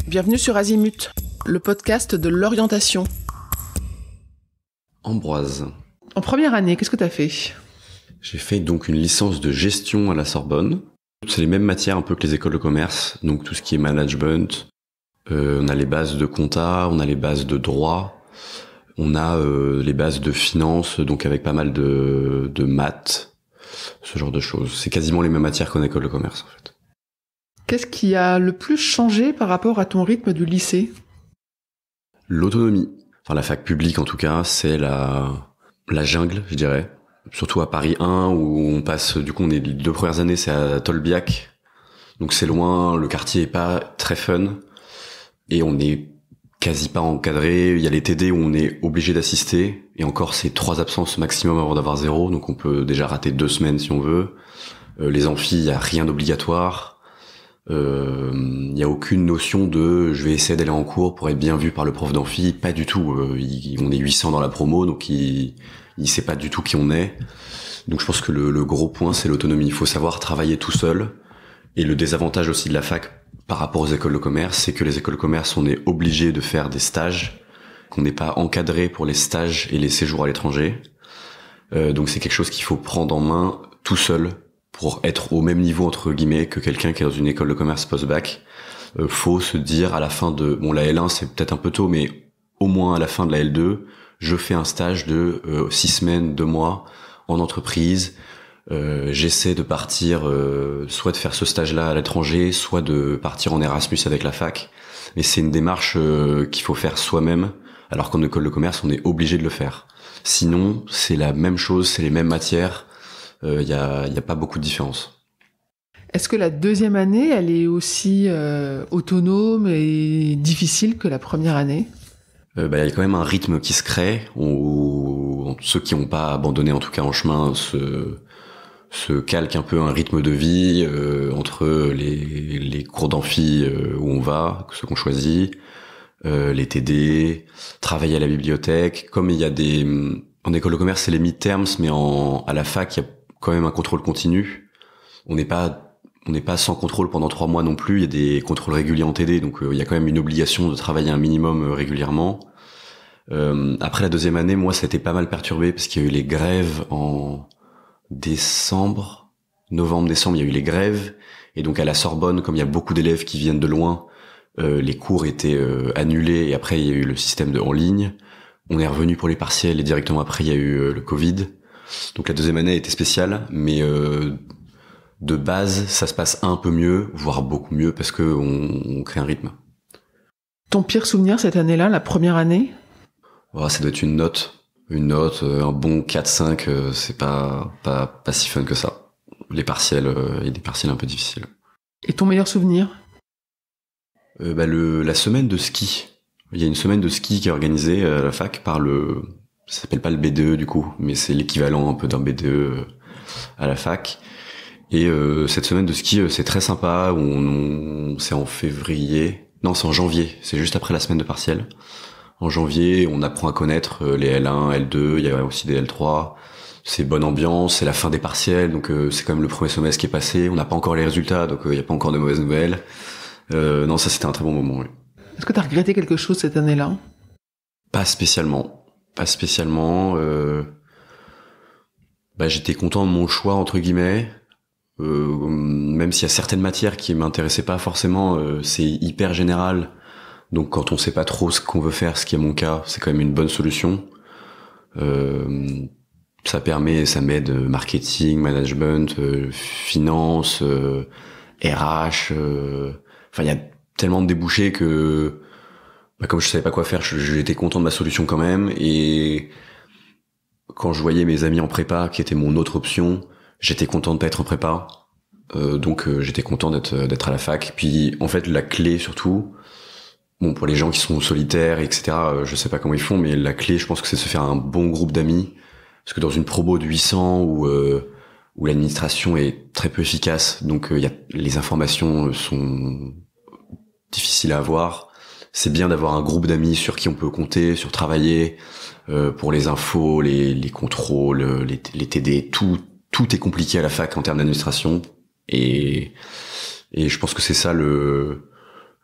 Bienvenue sur Azimut, le podcast de l'orientation. Ambroise. En première année, qu'est-ce que tu as fait ? J'ai fait donc une licence de gestion à la Sorbonne. C'est les mêmes matières un peu que les écoles de commerce, donc tout ce qui est management. On a les bases de compta, on a les bases de droit, on a les bases de finance, donc avec pas mal de maths, ce genre de choses. C'est quasiment les mêmes matières qu'en école de commerce en fait. Qu'est-ce qui a le plus changé par rapport à ton rythme du lycée ? L'autonomie. Enfin, la fac publique en tout cas, c'est la jungle, je dirais. Surtout à Paris 1 où on passe, du coup on est les 2 premières années, c'est à Tolbiac. Donc c'est loin, le quartier est pas très fun. Et on est quasi pas encadré. Il y a les TD où on est obligé d'assister. Et encore, c'est 3 absences maximum avant d'avoir 0. Donc on peut déjà rater 2 semaines si on veut. Les amphis, il y a rien d'obligatoire. Il y a aucune notion de je vais essayer d'aller en cours pour être bien vu par le prof d'amphi. Pas du tout. On est 800 dans la promo, donc il sait pas du tout qui on est. Donc je pense que le gros point, c'est l'autonomie. Il faut savoir travailler tout seul. Et le désavantage aussi de la fac par rapport aux écoles de commerce, c'est que les écoles de commerce, on est obligé de faire des stages, qu'on n'est pas encadré pour les stages et les séjours à l'étranger. Donc c'est quelque chose qu'il faut prendre en main tout seul pour être au même niveau entre guillemets que quelqu'un qui est dans une école de commerce post-bac. Faut se dire à la fin de la L1 c'est peut-être un peu tôt, mais au moins à la fin de la L2, je fais un stage de 6 semaines, 2 mois en entreprise. J'essaie de partir, soit de faire ce stage-là à l'étranger, soit de partir en Erasmus avec la fac. Mais c'est une démarche qu'il faut faire soi-même, alors qu'en école de commerce, on est obligé de le faire. Sinon, c'est la même chose, c'est les mêmes matières. Y a pas beaucoup de différence. Est-ce que la deuxième année, elle est aussi autonome et difficile que la première année ? Y a quand même un rythme qui se crée. Ceux qui n'ont pas abandonné, en tout cas en chemin, se calque un peu un rythme de vie entre les cours d'amphi où on va, ceux qu'on choisit, les TD, travailler à la bibliothèque. Comme il y a en école de commerce, c'est les mid-terms, mais à la fac, il y a quand même un contrôle continu. On n'est pas sans contrôle pendant 3 mois non plus. Il y a des contrôles réguliers en TD, donc il y a quand même une obligation de travailler un minimum régulièrement. Après la deuxième année, moi, ça a été pas mal perturbé parce qu'il y a eu les grèves en novembre-décembre, il y a eu les grèves. Et donc à la Sorbonne, comme il y a beaucoup d'élèves qui viennent de loin, les cours étaient annulés. Et après, il y a eu le système en ligne. On est revenu pour les partiels et directement après, il y a eu le Covid. Donc la deuxième année a été spéciale, mais de base, ça se passe un peu mieux, voire beaucoup mieux, parce que on crée un rythme. Ton pire souvenir cette année-là, la première année ? Ça doit être une note, un bon 4-5, c'est pas si fun que ça. Les partiels, il y a des partiels un peu difficiles. Et ton meilleur souvenir ? La semaine de ski. Il y a une semaine de ski qui est organisée à la fac par ça s'appelle pas le BDE du coup, mais c'est l'équivalent un peu d'un BDE à la fac. Et cette semaine de ski, c'est très sympa. C'est en février. Non, c'est en janvier. C'est juste après la semaine de partiel. En janvier, on apprend à connaître les L1, L2, il y a aussi des L3. C'est bonne ambiance, c'est la fin des partiels, donc c'est quand même le premier semestre qui est passé. On n'a pas encore les résultats, donc il n'y a pas encore de mauvaises nouvelles. Non, ça c'était un très bon moment, oui. Est-ce que tu as regretté quelque chose cette année-là ? Pas spécialement. J'étais content de mon choix, entre guillemets. Même s'il y a certaines matières qui m'intéressaient pas forcément, c'est hyper général. Donc quand on sait pas trop ce qu'on veut faire, ce qui est mon cas, c'est quand même une bonne solution. Ça m'aide marketing, management, finance, RH. Il y a tellement de débouchés que comme je savais pas quoi faire, j'étais content de ma solution quand même. Et quand je voyais mes amis en prépa, qui était mon autre option, j'étais content de pas être en prépa. Donc j'étais content d'être à la fac. Puis en fait la clé surtout, pour les gens qui sont solitaires, etc., je sais pas comment ils font, mais la clé, je pense que c'est de se faire un bon groupe d'amis. Parce que dans une promo de 800 où l'administration est très peu efficace, donc les informations sont difficiles à avoir, c'est bien d'avoir un groupe d'amis sur qui on peut compter, sur travailler, pour les infos, les contrôles, les TD, tout est compliqué à la fac en termes d'administration. Et je pense que c'est ça le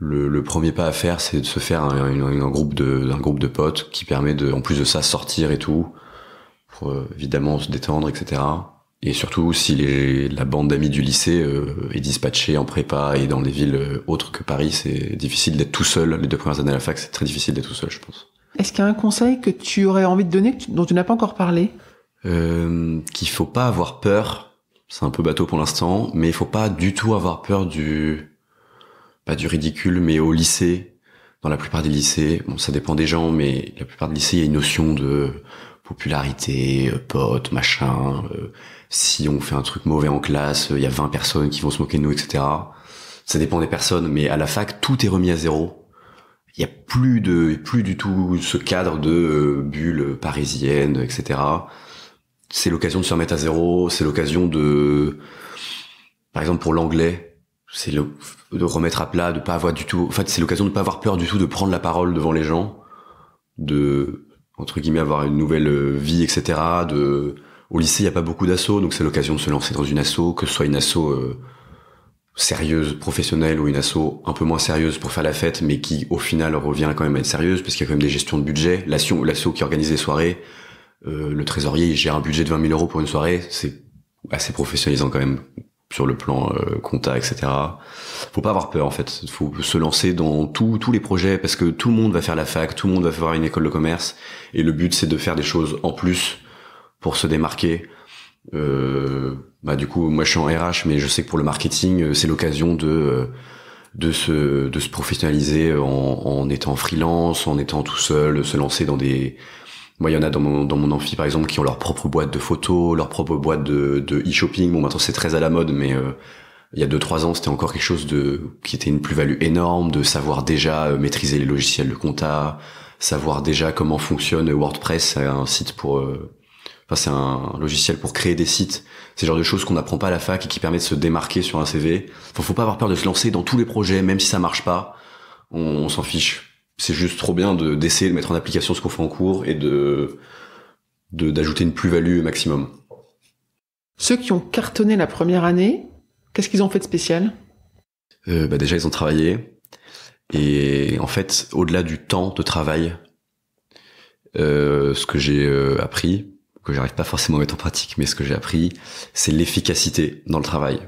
Le premier pas à faire, c'est de se faire un groupe de potes qui permet de, en plus de ça, sortir et tout, pour évidemment se détendre, etc. Et surtout, si la bande d'amis du lycée est dispatchée en prépa et dans des villes autres que Paris, c'est difficile d'être tout seul. Les 2 premières années à la fac, c'est très difficile d'être tout seul, je pense. Est-ce qu'il y a un conseil que tu aurais envie de donner, dont tu n'as pas encore parlé? Qu'il faut pas avoir peur. C'est un peu bateau pour l'instant, mais il faut pas du tout avoir peur pas du ridicule, mais au lycée, dans la plupart des lycées, bon, ça dépend des gens, mais la plupart des lycées, il y a une notion de popularité, pote, machin. Si on fait un truc mauvais en classe, il y a 20 personnes qui vont se moquer de nous, etc. Ça dépend des personnes, mais à la fac, tout est remis à zéro. Il y a plus du tout ce cadre de bulle parisienne, etc. C'est l'occasion de se remettre à zéro, c'est l'occasion par exemple pour l'anglais, de remettre à plat, de pas avoir du tout, en fait, c'est l'occasion de pas avoir peur du tout de prendre la parole devant les gens, de, entre guillemets, avoir une nouvelle vie, etc. Au lycée, il y a pas beaucoup d'assos, donc c'est l'occasion de se lancer dans une asso, que ce soit une asso sérieuse, professionnelle, ou une asso un peu moins sérieuse pour faire la fête, mais qui, au final, revient quand même à être sérieuse, parce qu'il y a quand même des gestions de budget. L'asso qui organise les soirées, le trésorier, il gère un budget de 20 000 euros pour une soirée, c'est assez professionnalisant quand même, sur le plan compta, etc. Faut pas avoir peur en fait. Faut se lancer dans tous les projets parce que tout le monde va faire la fac, tout le monde va faire une école de commerce et le but c'est de faire des choses en plus pour se démarquer. Du coup, moi je suis en RH, mais je sais que pour le marketing, c'est l'occasion de se professionnaliser en étant freelance, en étant tout seul, se lancer dans des... Moi, il y en a dans mon amphi, par exemple, qui ont leur propre boîte de photos, leur propre boîte de e-shopping. Bon, maintenant, c'est très à la mode, mais il y a 2-3 ans, c'était encore quelque chose qui était une plus-value énorme, de savoir déjà maîtriser les logiciels de compta, savoir déjà comment fonctionne WordPress, c'est un site c'est un logiciel pour créer des sites. C'est le genre de choses qu'on n'apprend pas à la fac et qui permet de se démarquer sur un CV. Faut pas avoir peur de se lancer dans tous les projets, même si ça marche pas. On s'en fiche. C'est juste trop bien d'essayer de mettre en application ce qu'on fait en cours et d'ajouter une plus-value maximum. Ceux qui ont cartonné la première année, qu'est-ce qu'ils ont fait de spécial? Déjà, ils ont travaillé. Et en fait, au-delà du temps de travail, ce que j'ai appris, que j'arrive pas forcément à mettre en pratique, mais ce que j'ai appris, c'est l'efficacité dans le travail.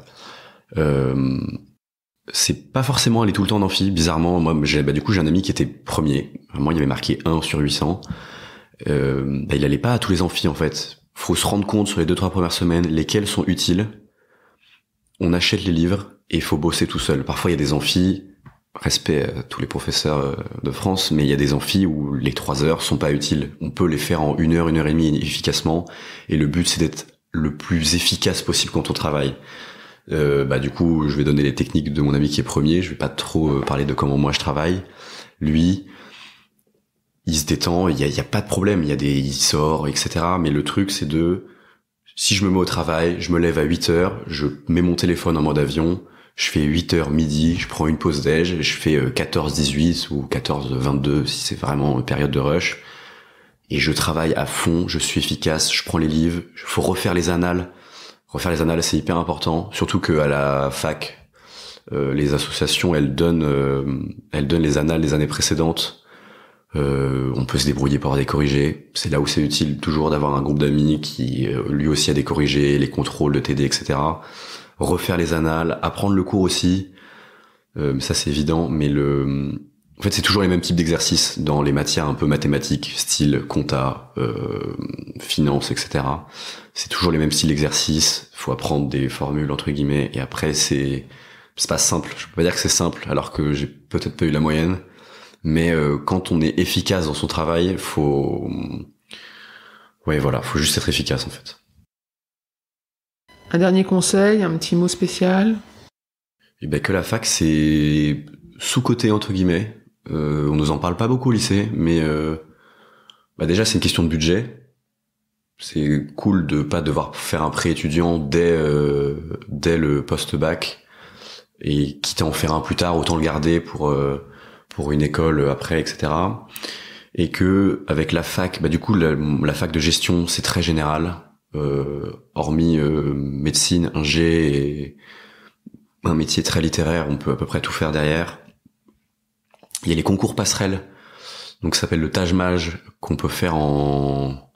C'est pas forcément aller tout le temps en amphi, bizarrement. Moi, j'ai un ami qui était premier. Moi, il y avait marqué 1 sur 800. Il allait pas à tous les amphis, en fait. Faut se rendre compte sur les 2-3 premières semaines lesquels sont utiles. On achète les livres et il faut bosser tout seul. Parfois, il y a des amphis, respect à tous les professeurs de France, mais il y a des amphis où les 3 heures sont pas utiles. On peut les faire en 1 heure, 1 heure et demie efficacement. Et le but, c'est d'être le plus efficace possible quand on travaille. Du coup, je vais donner les techniques de mon ami qui est premier. Je vais pas trop parler de comment moi je travaille. Lui, il se détend. Il y a pas de problème. Il sort, etc. Mais le truc, c'est si je me mets au travail, je me lève à 8 heures, je mets mon téléphone en mode avion, je fais 8 heures midi, je prends une pause déj, je fais 14-18 ou 14-22 si c'est vraiment une période de rush. Et je travaille à fond, je suis efficace, je prends les livres, faut refaire les annales. Refaire les annales, c'est hyper important, surtout que à la fac, les associations, elles donnent les annales des années précédentes. On peut se débrouiller pour avoir des corrigés. C'est là où c'est utile toujours d'avoir un groupe d'amis qui lui aussi a des corrigés, les contrôles de TD, etc. Refaire les annales, apprendre le cours aussi. Ça c'est évident, mais en fait c'est toujours les mêmes types d'exercices dans les matières un peu mathématiques, style compta, finance, etc. C'est toujours les mêmes styles d'exercices. Faut apprendre des formules entre guillemets, et après c'est pas simple. Je peux pas dire que c'est simple, alors que j'ai peut-être pas eu la moyenne. Mais quand on est efficace dans son travail, faut juste être efficace en fait. Un dernier conseil, un petit mot spécial? Et que la fac c'est sous-coté entre guillemets. On nous en parle pas beaucoup au lycée, mais déjà c'est une question de budget. C'est cool de pas devoir faire un prêt étudiant dès le post-bac, et quitte à en faire un plus tard, autant le garder pour une école après, etc. Et que avec la fac, du coup la fac de gestion c'est très général, hormis médecine, ingé et un métier très littéraire, on peut à peu près tout faire derrière. Il y a les concours passerelles, donc ça s'appelle le Taj Maj, qu'on peut faire en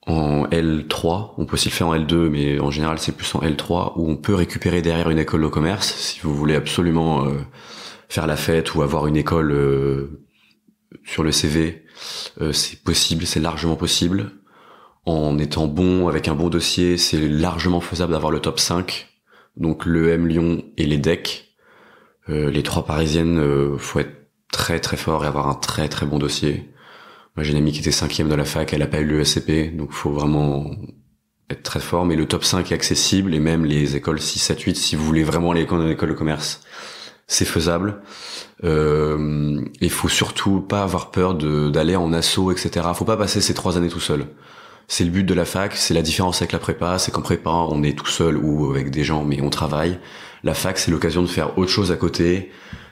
L3. On peut aussi le faire en L2, mais en général c'est plus en L3, où on peut récupérer derrière une école de commerce si vous voulez absolument faire la fête ou avoir une école sur le CV. C'est possible, c'est largement possible. En étant bon, avec un bon dossier, c'est largement faisable d'avoir le top 5. Donc l'EM Lyon et les DEC. Les 3 parisiennes, faut être très très fort et avoir un très très bon dossier. Moi j'ai une amie qui était 5e de la fac, elle a pas eu le SCP, donc faut vraiment être très fort. Mais le top 5 est accessible, et même les écoles 6, 7, 8, si vous voulez vraiment aller dans une école de commerce, c'est faisable. Il faut surtout pas avoir peur d'aller en asso, etc. Faut pas passer ces 3 années tout seul. C'est le but de la fac, c'est la différence avec la prépa, c'est qu'en prépa on est tout seul ou avec des gens, mais on travaille. La fac c'est l'occasion de faire autre chose à côté,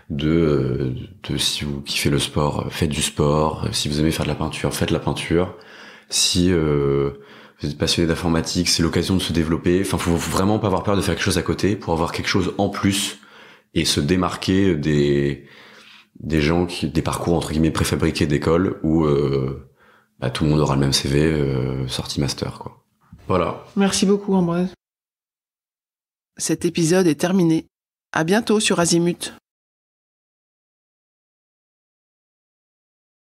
de si vous kiffez le sport, faites du sport. Si vous aimez faire de la peinture, faites de la peinture. Si vous êtes passionné d'informatique, c'est l'occasion de se développer. Enfin, faut vraiment pas avoir peur de faire quelque chose à côté pour avoir quelque chose en plus et se démarquer des gens des parcours entre guillemets préfabriqués d'école où tout le monde aura le même CV, sortie master, quoi. Voilà. Merci beaucoup, Ambroise. Cet épisode est terminé. À bientôt sur Azimut.